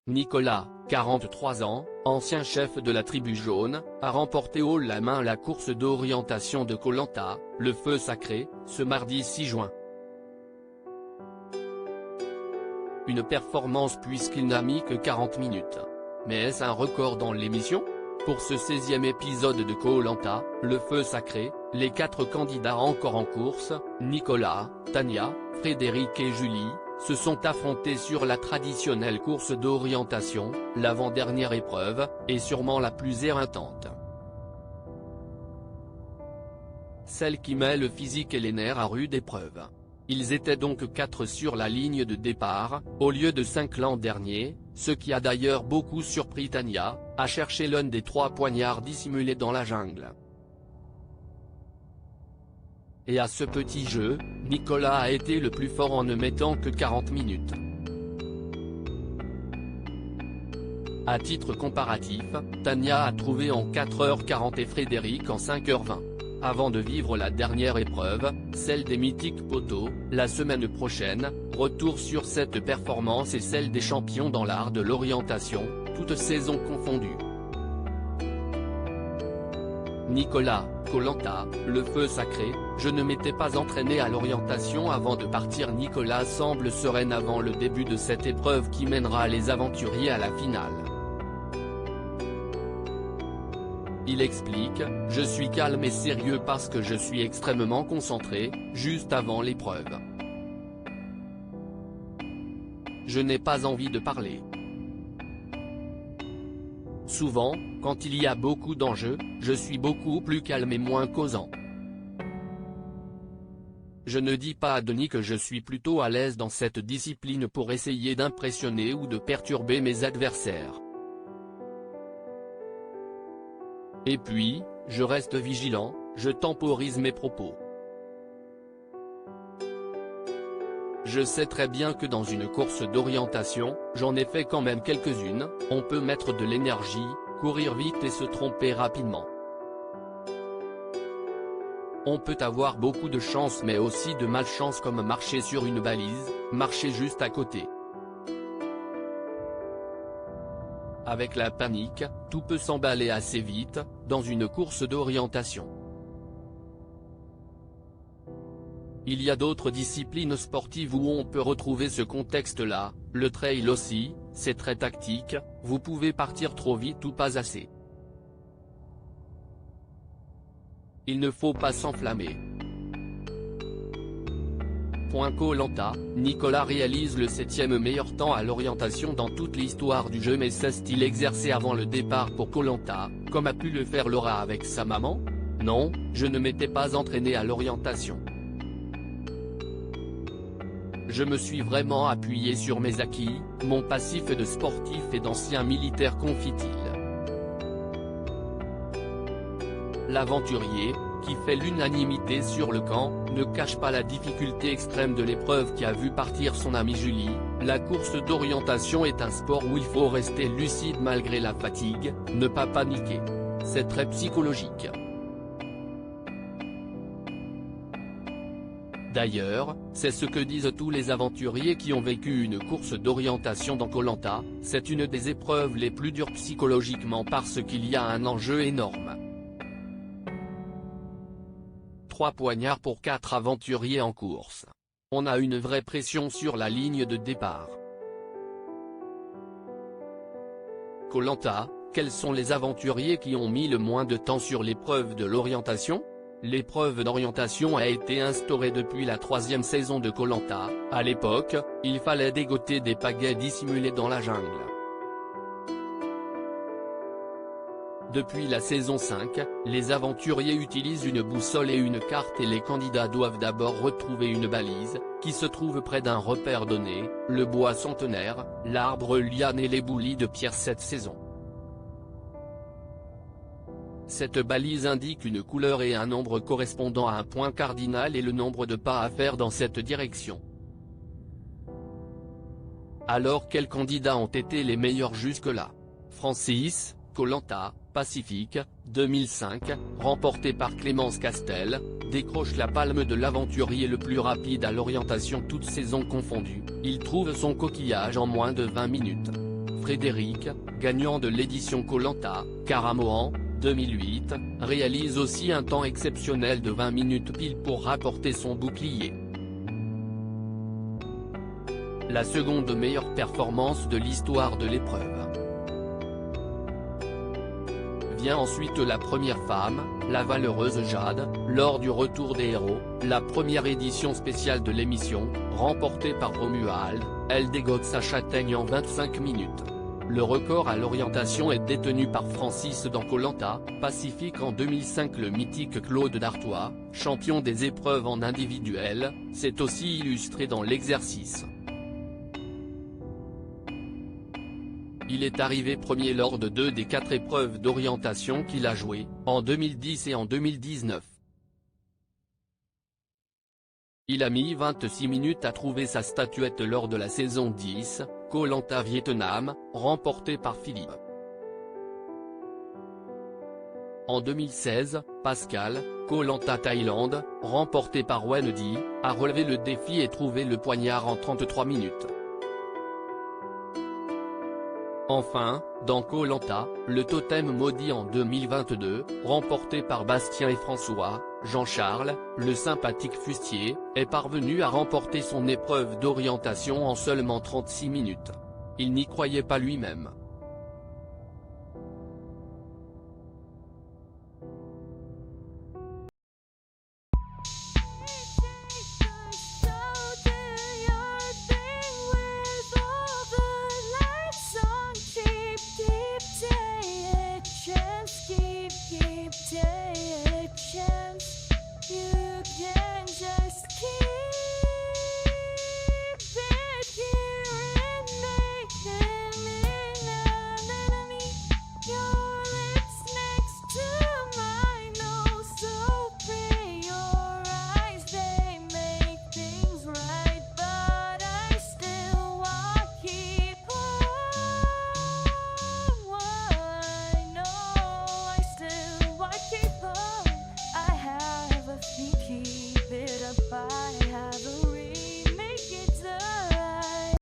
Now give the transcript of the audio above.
Nicolas, 43 ans, ancien chef de la tribu jaune, a remporté haut la main la course d'orientation de Koh Lanta, le feu sacré, ce mardi 6 juin. Une performance puisqu'il n'a mis que 40 minutes. Mais est-ce un record dans l'émission? Pour ce 16e épisode de Koh Lanta, le feu sacré, les 4 candidats encore en course, Nicolas, Tania, Frédéric et Julie, se sont affrontés sur la traditionnelle course d'orientation, l'avant-dernière épreuve, et sûrement la plus éreintante. Celle qui met le physique et les nerfs à rude épreuve. Ils étaient donc 4 sur la ligne de départ, au lieu de 5 l'an dernier, ce qui a d'ailleurs beaucoup surpris Tania, à chercher l'un des 3 poignards dissimulés dans la jungle. Et à ce petit jeu, Nicolas a été le plus fort en ne mettant que 40 minutes. À titre comparatif, Tania a trouvé en 4h40 et Frédéric en 5h20. Avant de vivre la dernière épreuve, celle des mythiques poteaux, la semaine prochaine, retour sur cette performance et celle des champions dans l'art de l'orientation, toutes saisons confondues. Nicolas, Koh Lanta, le feu sacré, je ne m'étais pas entraîné à l'orientation avant de partir. Nicolas semble serein avant le début de cette épreuve qui mènera les aventuriers à la finale. Il explique, je suis calme et sérieux parce que je suis extrêmement concentré, juste avant l'épreuve. Je n'ai pas envie de parler. Souvent, quand il y a beaucoup d'enjeux, je suis beaucoup plus calme et moins causant. Je ne dis pas à Denis que je suis plutôt à l'aise dans cette discipline pour essayer d'impressionner ou de perturber mes adversaires. Et puis, je reste vigilant, je temporise mes propos. Je sais très bien que dans une course d'orientation, j'en ai fait quand même quelques-unes, on peut mettre de l'énergie, courir vite et se tromper rapidement. On peut avoir beaucoup de chance mais aussi de malchance comme marcher sur une balise, marcher juste à côté. Avec la panique, tout peut s'emballer assez vite, dans une course d'orientation. Il y a d'autres disciplines sportives où on peut retrouver ce contexte-là, le trail aussi, c'est très tactique, vous pouvez partir trop vite ou pas assez. Il ne faut pas s'enflammer. Koh Lanta, Nicolas réalise le 7e meilleur temps à l'orientation dans toute l'histoire du jeu, mais s'est-il exercé avant le départ pour Koh Lanta, comme a pu le faire Laura avec sa maman? Non, je ne m'étais pas entraîné à l'orientation. Je me suis vraiment appuyé sur mes acquis, mon passif de sportif et d'ancien militaire, confie-t-il. L'aventurier, qui fait l'unanimité sur le camp, ne cache pas la difficulté extrême de l'épreuve qui a vu partir son amie Julie. La course d'orientation est un sport où il faut rester lucide malgré la fatigue, ne pas paniquer. C'est très psychologique. D'ailleurs, c'est ce que disent tous les aventuriers qui ont vécu une course d'orientation dans Koh Lanta, c'est une des épreuves les plus dures psychologiquement parce qu'il y a un enjeu énorme. 3 poignards pour 4 aventuriers en course. On a une vraie pression sur la ligne de départ. Koh Lanta, quels sont les aventuriers qui ont mis le moins de temps sur l'épreuve de l'orientation? L'épreuve d'orientation a été instaurée depuis la 3e saison de Koh Lanta. À l'époque, il fallait dégoter des pagaies dissimulées dans la jungle. Depuis la saison 5, les aventuriers utilisent une boussole et une carte et les candidats doivent d'abord retrouver une balise, qui se trouve près d'un repère donné, le bois centenaire, l'arbre liane et l'éboulis de pierre cette saison. Cette balise indique une couleur et un nombre correspondant à un point cardinal et le nombre de pas à faire dans cette direction. Alors quels candidats ont été les meilleurs jusque-là? Francis, Koh Lanta, Pacifique, 2005, remporté par Clémence Castel, décroche la palme de l'aventurier le plus rapide à l'orientation toutes saisons confondues, il trouve son coquillage en moins de 20 minutes. Frédéric, gagnant de l'édition Koh-Lanta, Karamoan, 2008, réalise aussi un temps exceptionnel de 20 minutes pile pour rapporter son bouclier. La seconde meilleure performance de l'histoire de l'épreuve. Vient ensuite la première femme, la valeureuse Jade, lors du Retour des héros, la première édition spéciale de l'émission, remportée par Romuald, elle dégote sa châtaigne en 25 minutes. Le record à l'orientation est détenu par Francis dans Koh-Lanta, Pacifique en 2005. Le mythique Claude Dartois, champion des épreuves en individuel, s'est aussi illustré dans l'exercice. Il est arrivé premier lors de 2 des 4 épreuves d'orientation qu'il a jouées, en 2010 et en 2019. Il a mis 26 minutes à trouver sa statuette lors de la saison 10, Koh-Lanta Vietnam, remportée par Philippe. En 2016, Pascal, Koh-Lanta Thaïlande, remporté par Wendy, a relevé le défi et trouvé le poignard en 33 minutes. Enfin, dans Koh-Lanta, le totem maudit en 2022, remporté par Bastien et François, Jean-Charles, le sympathique fustier, est parvenu à remporter son épreuve d'orientation en seulement 36 minutes. Il n'y croyait pas lui-même.